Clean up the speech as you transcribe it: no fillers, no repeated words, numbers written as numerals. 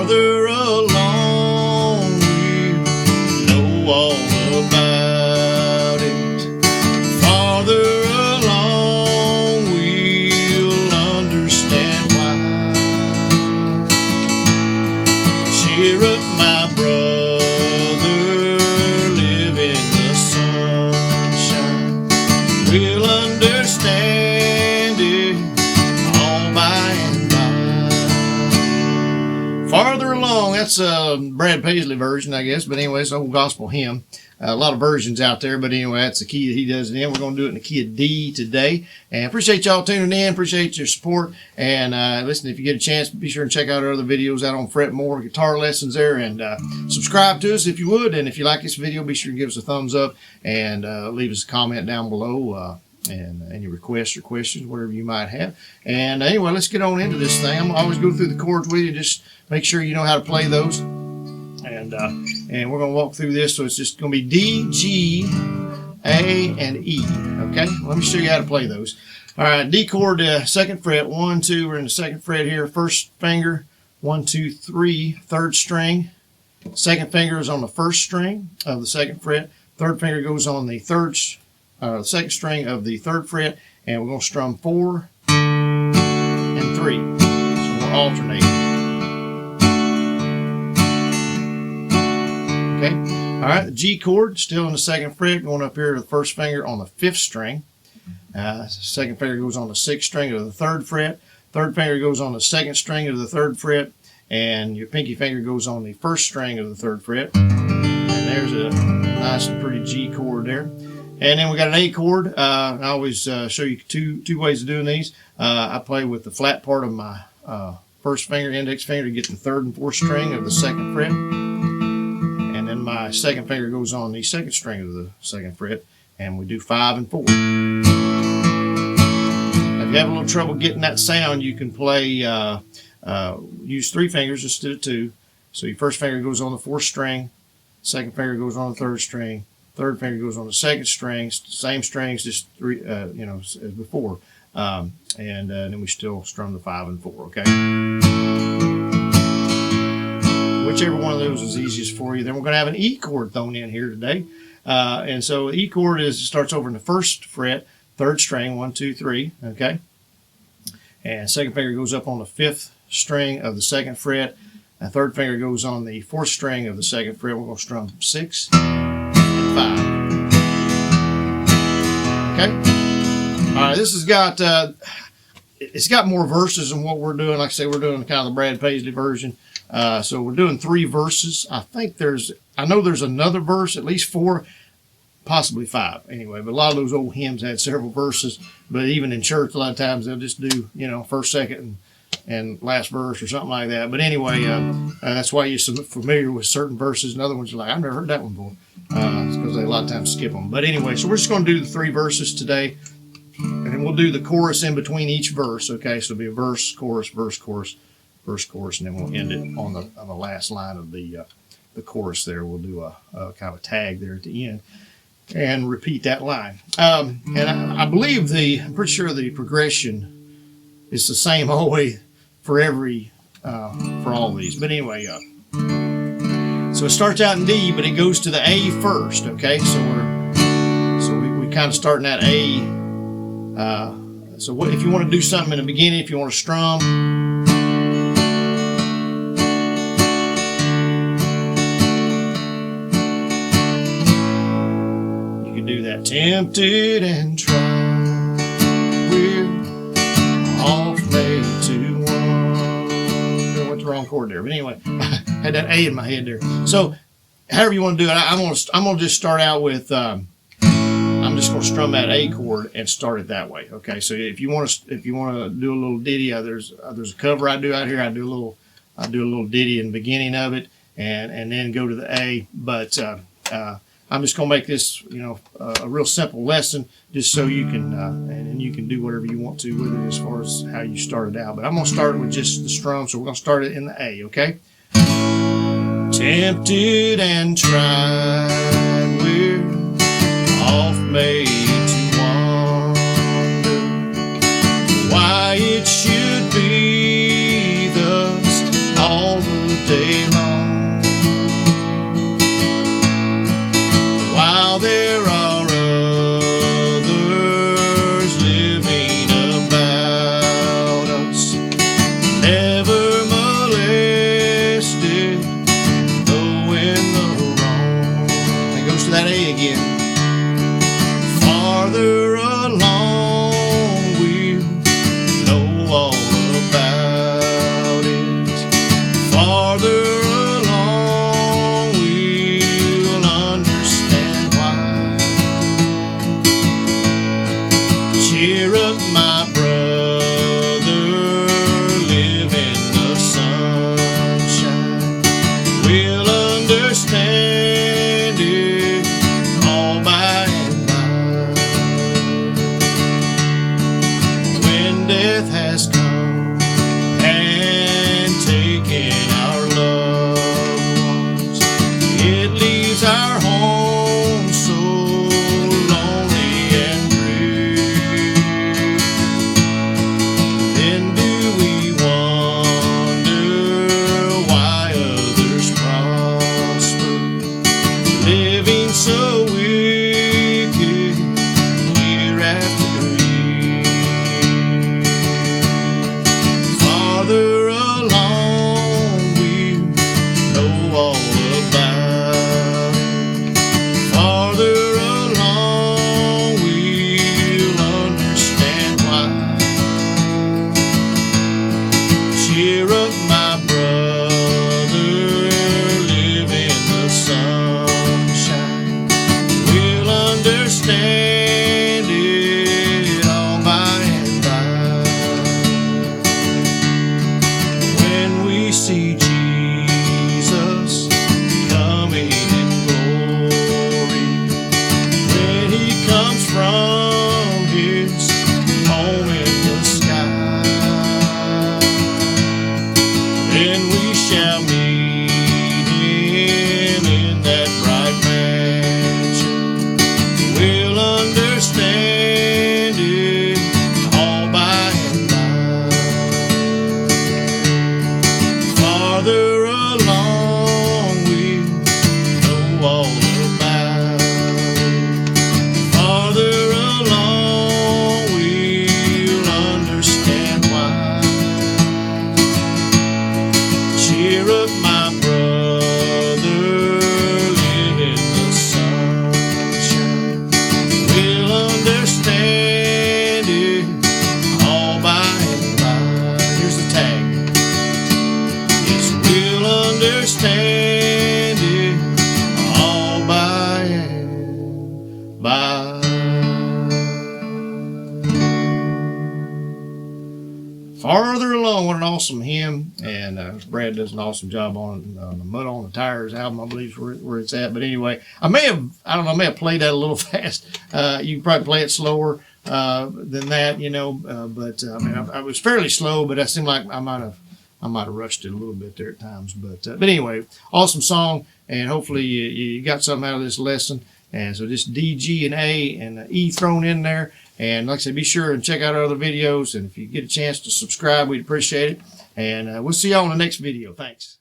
farther along, we know all about it. Farther along, we'll understand why. Cheer up, my brother, live in the sunshine. We'll understand it all by and by. Farther along, that's Brad Paisley version, I guess, but anyway, it's an old gospel hymn. A lot of versions out there, but anyway, that's the key that he does it in. We're going to do it in the key of D today. And appreciate y'all tuning in. Appreciate your support. And listen, if you get a chance, be sure and check out our other videos out on Fret More guitar lessons there. And subscribe to us if you would. And if you like this video, be sure to give us a thumbs up and leave us a comment down below. And any requests or questions, whatever you might have. And anyway, let's get on into this thing. I'm always go through the chords with you. Just make sure you know how to play those. And we're going to walk through this. So it's just going to be D, G, A, and E. Okay? Let me show you how to play those. All right, D chord, second fret, 1, 2. We're in the second fret here. First finger, 1, 2, 3, third string. Second finger is on the first string of the second fret. Third finger goes on the second string of the third fret. And we're going to strum 4 and 3. So we're alternating. Okay. All right. The G chord, still in the second fret, going up here to the first finger on the fifth string. Second finger goes on the sixth string of the third fret. Third finger goes on the second string of the third fret. And your pinky finger goes on the first string of the third fret. And there's a nice and pretty G chord there. And then we got an A chord. I always show you two ways of doing these. I play with the flat part of my first finger, index finger, to get the third and fourth string of the second fret. And then my second finger goes on the second string of the second fret, and we do 5 and 4. Now, if you have a little trouble getting that sound, you can play, use 3 fingers instead of 2. So your first finger goes on the fourth string, second finger goes on the third string, third finger goes on the second string, same strings, just 3, as before. And then we still strum the 5 and 4, okay? Whichever one of those is easiest for you. Then we're going to have an E chord thrown in here today. And so the E chord starts over in the first fret, third string, 1, 2, 3, okay? And second finger goes up on the fifth string of the second fret. And third finger goes on the fourth string of the second fret. We're going to strum 6 and 5. Okay? All right, this has got, it's got more verses than what we're doing. Like I say, we're doing kind of the Brad Paisley version. So we're doing 3 verses. I know there's another verse, at least 4, possibly 5 anyway, but a lot of those old hymns had several verses. But even in church, a lot of times they'll just do, first, second, and last verse or something like that. But anyway, that's why you're so familiar with certain verses, and other ones you're like, I've never heard that one before. It's because they a lot of times skip them. But anyway, so we're just going to do the 3 verses today, and we'll do the chorus in between each verse. Okay, so it'll be a verse, chorus, verse, chorus, verse, chorus, and then we'll end it on the last line of the chorus there. We'll do a kind of a tag there at the end and repeat that line. And I believe I'm pretty sure the progression is the same all the way for for all of these. But anyway, so it starts out in D, but it goes to the A first. Okay, so we kind of start in that A. So if you want to do something in the beginning, if you want to strum. Do that. Tempted and tried, we're off made to wonder. What's the wrong chord there? But anyway, I had that A in my head there. So, however you want to do it, I'm gonna just start out with. I'm just gonna strum that A chord and start it that way. Okay. So if you want to do a little ditty, there's a cover I do out here. I do a little ditty in the beginning of it, and then go to the A. But I'm just going to make this, a real simple lesson, just so you can, and you can do whatever you want to with it as far as how you started out. But I'm going to start with just the strum, so we're going to start it in the A, okay? Tempted and tried, we're off made to wonder why it should be thus all the day long. While there are others living about us, never molested, though in the wrong. It goes to that A again. Farther along, we'll know all about it. Farther along, we'll understand why. Cheer up, my brother, live in the sunshine. We'll understand it all by and by. When death has come and taken our loved ones, it leaves our home so lonely and drear. Then do we wonder why others prosper, living so wicked year after year? Farther along, we'll know all about it. Farther along, we'll understand why. Cheer up, my brother, live in the sunshine. We'll understand it all by and by. When we see Jesus coming in glory, when he comes from his home in the sky, then we shall meet him in that bright mansion. We'll understand it all by and by. Farther along, we'll know all about it. Farther along, we'll understand why. Cheer up, my brother, live in the sunshine. We'll understand it all by and by. Here's the tag. Yes, we'll understand it all by and by. Farther along, what an awesome hymn, and Brad does an awesome job on the Mud on the Tires album, I believe is where it's at. But anyway, I may have played that a little fast. You can probably play it slower than that, you know. But I mean, I was fairly slow, but it seemed like I might have rushed it a little bit there at times. But anyway, awesome song, and hopefully you got something out of this lesson. And so just D, G, and A, and E thrown in there. And like I said, be sure and check out our other videos. And if you get a chance to subscribe, we'd appreciate it. And we'll see y'all in the next video. Thanks.